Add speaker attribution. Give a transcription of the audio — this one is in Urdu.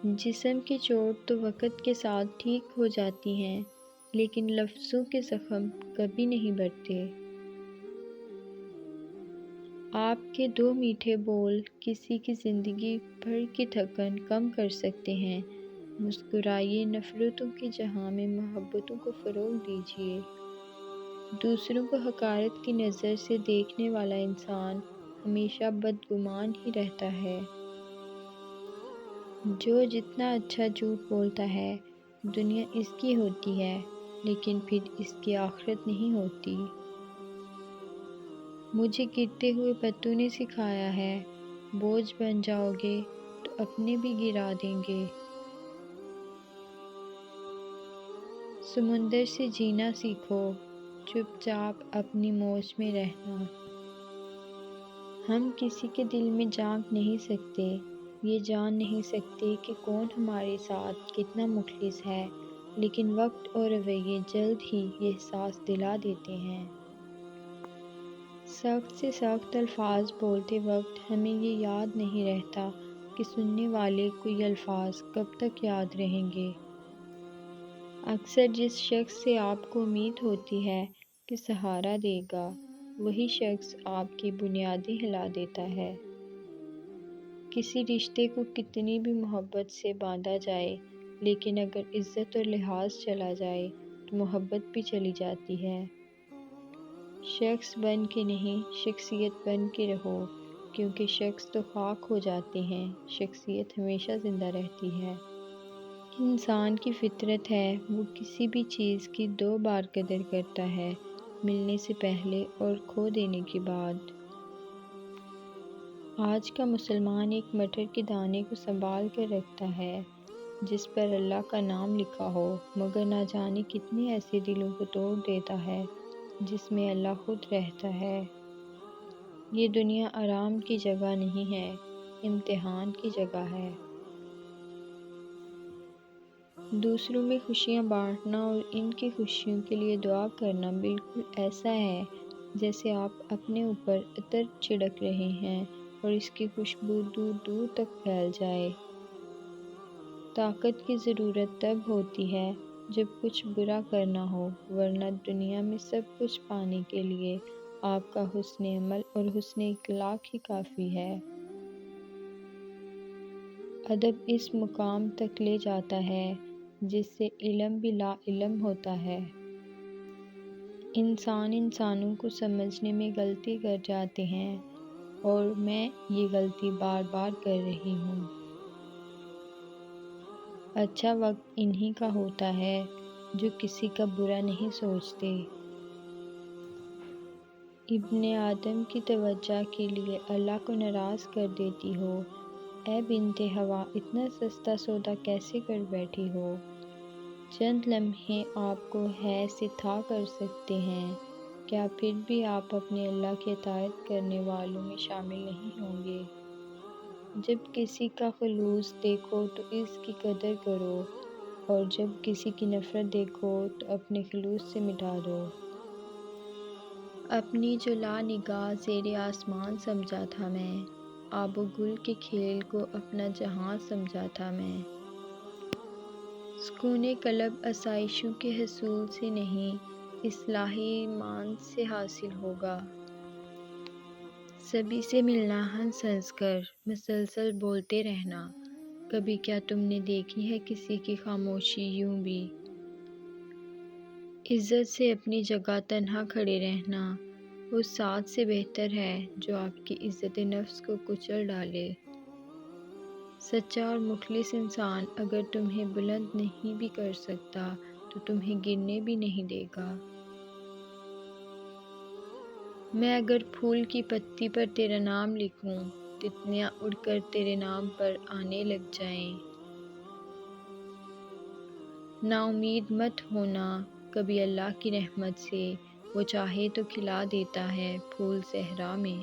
Speaker 1: جسم کی چوٹ تو وقت کے ساتھ ٹھیک ہو جاتی ہیں، لیکن لفظوں کے زخم کبھی نہیں بھرتے۔ آپ کے 2 میٹھے بول کسی کی زندگی بھر کی تھکن کم کر سکتے ہیں۔ مسکرائیے، نفرتوں کے جہاں میں محبتوں کو فروغ دیجیے۔ دوسروں کو حقارت کی نظر سے دیکھنے والا انسان ہمیشہ بدگمان ہی رہتا ہے۔ جو جتنا اچھا جھوٹ بولتا ہے، دنیا اس کی ہوتی ہے، لیکن پھر اس کی آخرت نہیں ہوتی۔ مجھے گرتے ہوئے پتوں نے سکھایا ہے، بوجھ بن جاؤ گے تو اپنے بھی گرا دیں گے۔ سمندر سے جینا سیکھو، چپ چاپ اپنی موج میں رہنا۔ ہم کسی کے دل میں جھانک نہیں سکتے، یہ جان نہیں سکتے کہ کون ہمارے ساتھ کتنا مخلص ہے، لیکن وقت اور رویے جلد ہی یہ احساس دلا دیتے ہیں۔ سخت سے سخت الفاظ بولتے وقت ہمیں یہ یاد نہیں رہتا کہ سننے والے کو یہ الفاظ کب تک یاد رہیں گے۔ اکثر جس شخص سے آپ کو امید ہوتی ہے کہ سہارا دے گا، وہی شخص آپ کی بنیادیں ہلا دیتا ہے۔ کسی رشتے کو کتنی بھی محبت سے باندھا جائے، لیکن اگر عزت اور لحاظ چلا جائے تو محبت بھی چلی جاتی ہے۔ شخص بن کے نہیں، شخصیت بن کے رہو، کیونکہ شخص تو خاک ہو جاتے ہیں، شخصیت ہمیشہ زندہ رہتی ہے۔ انسان کی فطرت ہے، وہ کسی بھی چیز کی 2 بار قدر کرتا ہے، ملنے سے پہلے اور کھو دینے کے بعد۔ آج کا مسلمان ایک مٹر کے دانے کو سنبھال کر رکھتا ہے جس پر اللہ کا نام لکھا ہو، مگر نہ جانے کتنے ایسے دلوں کو توڑ دیتا ہے جس میں اللہ خود رہتا ہے۔ یہ دنیا آرام کی جگہ نہیں ہے، امتحان کی جگہ ہے۔ دوسروں میں خوشیاں بانٹنا اور ان کی خوشیوں کے لیے دعا کرنا بالکل ایسا ہے جیسے آپ اپنے اوپر عطر چھڑک رہے ہیں اور اس کی خوشبو دور دور تک پھیل جائے۔ طاقت کی ضرورت تب ہوتی ہے جب کچھ برا کرنا ہو، ورنہ دنیا میں سب کچھ پانے کے لیے آپ کا حسن عمل اور حسن اخلاق ہی کافی ہے۔ ادب اس مقام تک لے جاتا ہے جس سے علم بھی لا علم ہوتا ہے۔ انسان انسانوں کو سمجھنے میں غلطی کر جاتے ہیں، اور میں یہ غلطی بار بار کر رہی ہوں۔ اچھا وقت انہی کا ہوتا ہے جو کسی کا برا نہیں سوچتے۔ ابن آدم کی توجہ کے لیے اللہ کو ناراض کر دیتی ہو، اے بنت حوا اتنا سستا سودا کیسے کر بیٹھی ہو؟ چند لمحے آپ کو ہے سے تھا کر سکتے ہیں، کیا پھر بھی آپ اپنے اللہ کی اطاعت کرنے والوں میں شامل نہیں ہوں گے؟ جب کسی کا خلوص دیکھو تو اس کی قدر کرو، اور جب کسی کی نفرت دیکھو تو اپنے خلوص سے مٹا دو۔ اپنی جو لا نگاہ زیر آسمان سمجھا تھا میں، آب و گل کے کھیل کو اپنا جہاں سمجھا تھا میں۔ سکون قلب آسائشوں کے حصول سے نہیں، اصلاح ایمان سے حاصل ہوگا۔ سبھی سے ملنا ہنس ہنس کر، مسلسل بولتے رہنا۔ کبھی کیا تم نے دیکھی ہے کسی کی خاموشی یوں بھی؟ عزت سے اپنی جگہ تنہا کھڑے رہنا اس ساتھ سے بہتر ہے جو آپ کی عزت نفس کو کچل ڈالے۔ سچا اور مخلص انسان اگر تمہیں بلند نہیں بھی کر سکتا تو تمہیں گرنے بھی نہیں دے گا۔ میں اگر پھول کی پتی پر تیرا نام لکھوں، تتلیاں اڑ کر تیرے نام پر آنے لگ جائیں۔ نا امید مت ہونا کبھی اللہ کی رحمت سے، وہ چاہے تو کھلا دیتا ہے پھول صحرا میں۔